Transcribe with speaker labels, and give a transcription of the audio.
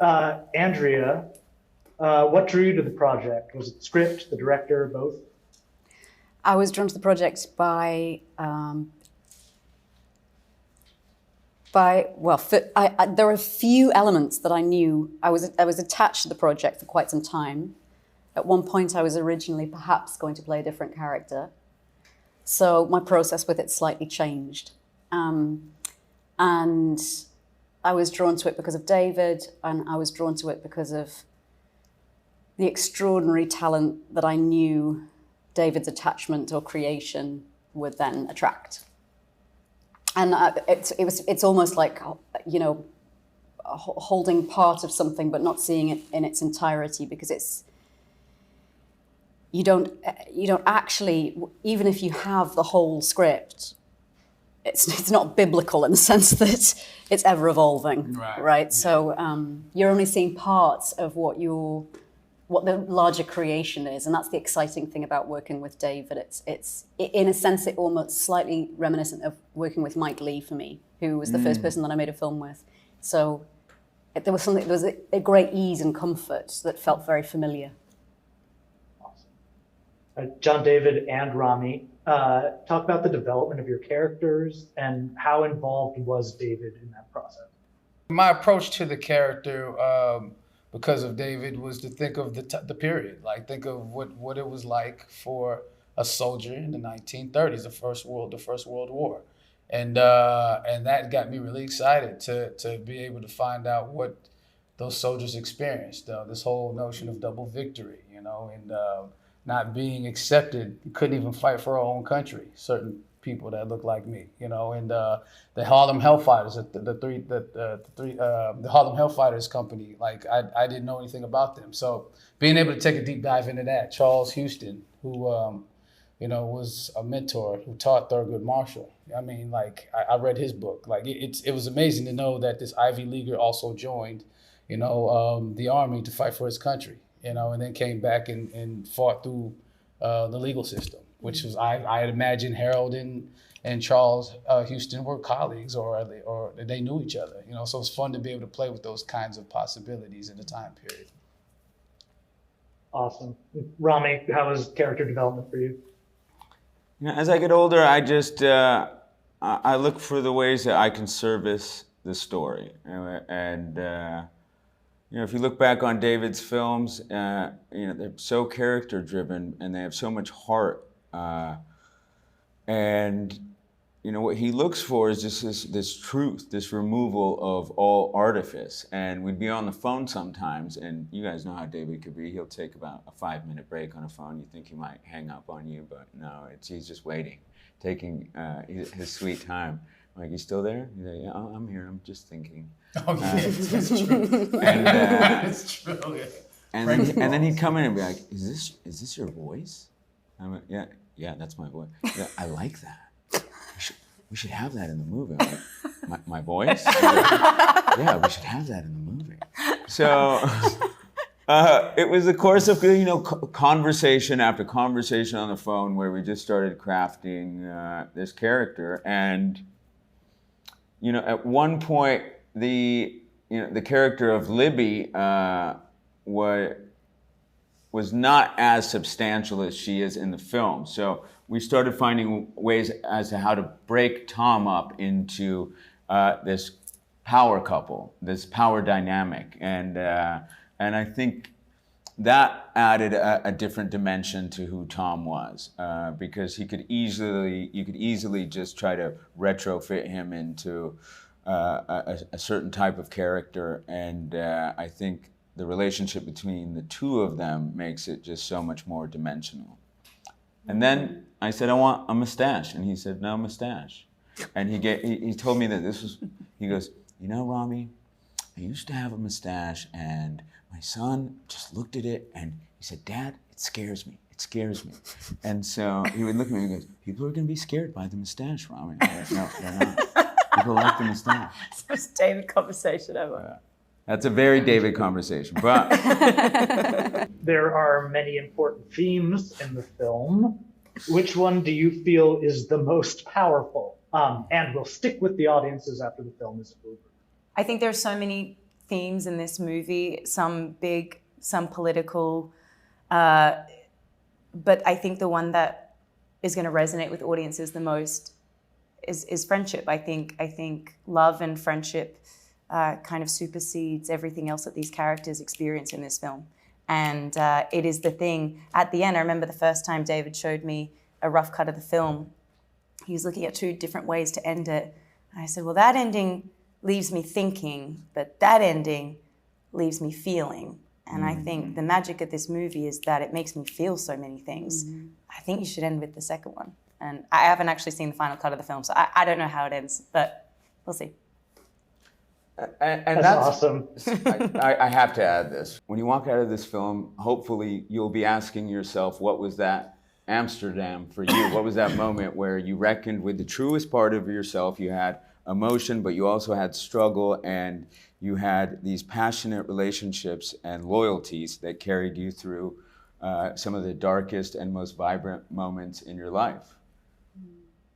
Speaker 1: Andrea, what drew you to the project? Was it the script, the director, both?
Speaker 2: I was drawn to the project there were a few elements that I knew. I was attached to the project for quite some time. At one point, I was originally perhaps going to play a different character. So my process with it slightly changed. And I was drawn to it because of David, and I was drawn to it because of the extraordinary talent that I knew David's attachment or creation would then attract. And it's almost like, holding part of something but not seeing it in its entirety, because you don't actually, even if you have the whole script, it's not biblical in the sense that it's ever evolving, right? Yeah. So you're only seeing parts of what the larger creation is, and that's the exciting thing about working with David. It's in a sense, it almost slightly reminiscent of working with Mike Leigh for me, who was the first person that I made a film with. So there was a great ease and comfort that felt very familiar.
Speaker 1: Awesome. John David and Rami, talk about the development of your characters and how involved was David in that process?
Speaker 3: My approach to the character, because of David, was to think of the period, like think of what it was like for a soldier in the 1930s, the First World War, and that got me really excited to be able to find out what those soldiers experienced. This whole notion of double victory, and not being accepted. You couldn't even fight for our own country. Certain people that look like me, and the Harlem Hellfighters, the Harlem Hellfighters company. Like I didn't know anything about them, so being able to take a deep dive into that. Charles Houston, who was a mentor who taught Thurgood Marshall. I mean, I read his book. Like it was amazing to know that this Ivy Leaguer also joined, the army to fight for his country. And then came back and fought through the legal system, which was, I imagine Harold and Charles Houston were colleagues, or they knew each other. So it's fun to be able to play with those kinds of possibilities in the time period.
Speaker 1: Awesome. Rami, how was character development for you?
Speaker 4: As I get older, I just I look for the ways that I can service the story, and if you look back on David's films, they're so character-driven and they have so much heart. And what he looks for is just this truth, this removal of all artifice. And we'd be on the phone sometimes, and you guys know how David could be. He'll take about a 5-minute break on a phone. You think he might hang up on you, but no, he's just waiting, taking his sweet time. I'm like, you still there? He's like, yeah, I'm here. I'm just thinking.
Speaker 3: Oh, yeah, that's true.
Speaker 4: And
Speaker 3: that's true. Yeah.
Speaker 4: And then he'd come in and be like, "Is this your voice?" I'm like, "Yeah, that's my voice." Yeah, I like that. We should have that in the movie. I'm like, my voice? Yeah, we should have that in the movie. So it was a course of conversation after conversation on the phone where we just started crafting this character. And at one point, the character of Libby was not as substantial as she is in the film. So we started finding ways as to how to break Tom up into this power couple, this power dynamic, and I think that added a different dimension to who Tom was, because you could easily just try to retrofit him into a certain type of character, and I think the relationship between the two of them makes it just so much more dimensional. And then I said, I want a mustache, and he said, no mustache. And he told me that he goes, Rami, I used to have a mustache, and my son just looked at it, and he said, Dad, it scares me. It scares me. And so he would look at me and he goes, people are going to be scared by the mustache, Rami. No, they're not. People like the mustache.
Speaker 2: It's the most David conversation ever.
Speaker 4: That's a very David conversation, but...
Speaker 1: There are many important themes in the film. Which one do you feel is the most powerful? And will stick with the audiences after the film is over?
Speaker 5: I think there's so many themes in this movie, some big, some political. But I think the one that is going to resonate with audiences the most is friendship. I think love and friendship kind of supersedes everything else that these characters experience in this film. And it is the thing at the end. I remember the first time David showed me a rough cut of the film. He was looking at 2 different ways to end it. And I said, well, that ending leaves me thinking, but that ending leaves me feeling. And I think the magic of this movie is that it makes me feel so many things. I think you should end with the second one. And I haven't actually seen the final cut of the film, so I don't know how it ends, but we'll see.
Speaker 4: And
Speaker 1: That's awesome.
Speaker 4: I have to add this. When you walk out of this film, hopefully you'll be asking yourself, what was that Amsterdam for you? What was that moment where you reckoned with the truest part of yourself? You had emotion, but you also had struggle, and you had these passionate relationships and loyalties that carried you through some of the darkest and most vibrant moments in your life.